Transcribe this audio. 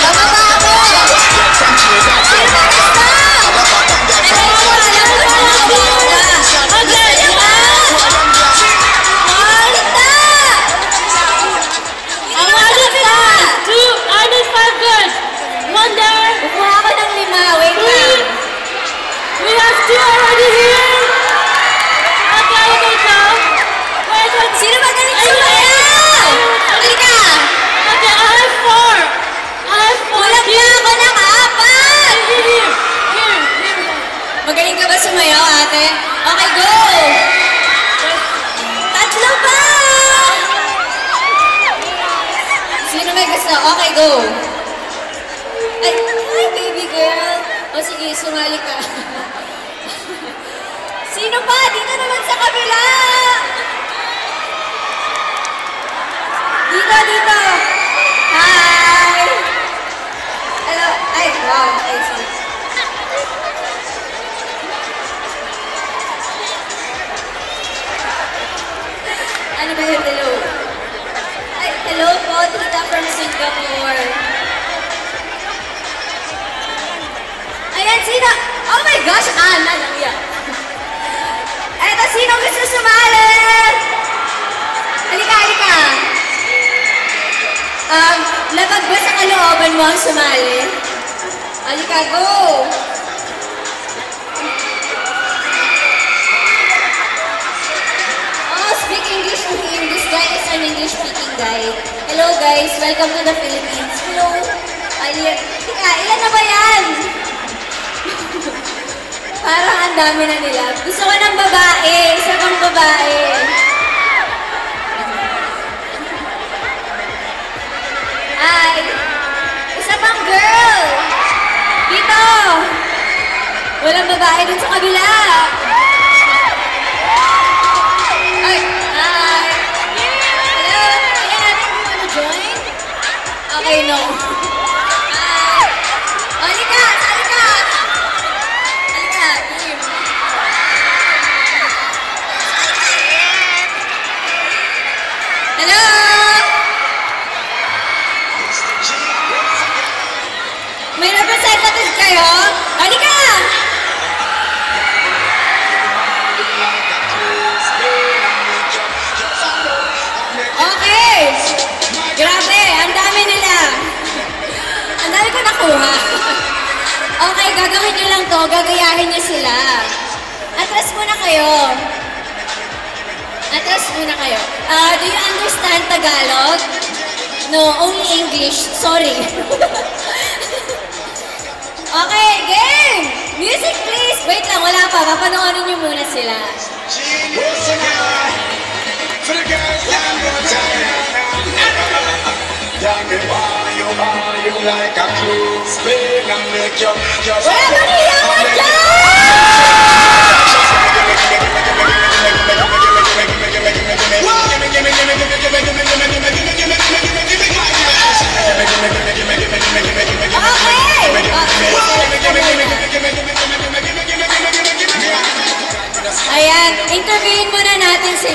Bababa ako! Sino ba gusto? Magaling ka ba sumayaw, ate? Okay, go! Tatlo pa! Sino may gusto? Okay, go! Ay, hi, baby girl! O sige, sumali ka. Sino pa? Dito naman sa kabila! Dito, dito! Hi! Hello! Ay, wow! Ay, sige. Ano ba yun? Hello? Ay, hello po, tita from Singapore. Ayan, sino? Oh my gosh, Ana lang yan. Eto, sino gusto sumali? Halika, halika. Labag ba sa kalooban mo ang sumali? Halika, go! An English-speaking guy. Hello guys, welcome to the Philippines. Hello. Ilan na ba yan? Parang ang dami na nila. Gusto ko ng babae. Isa pang babae. Ay. Isa pang girl. Dito. Walang babae dun sa kabila. Ay. Okay, no. Hi! Halika! Halika! Halika! Hello! May representative kayo? Halika! Okay! Grabe! Ang dami nila! Ang dami ko nakuha. Okay, gagawin nyo lang to. Gagayahin nyo sila. Atras muna kayo. Atras muna kayo. Do you understand Tagalog? No, only English. Sorry. Okay, game! Music please! Wait lang, wala pa. Papanoorin nyo muna sila. Wala ba niyaman dyan? Ayan, interviewin muna natin sila.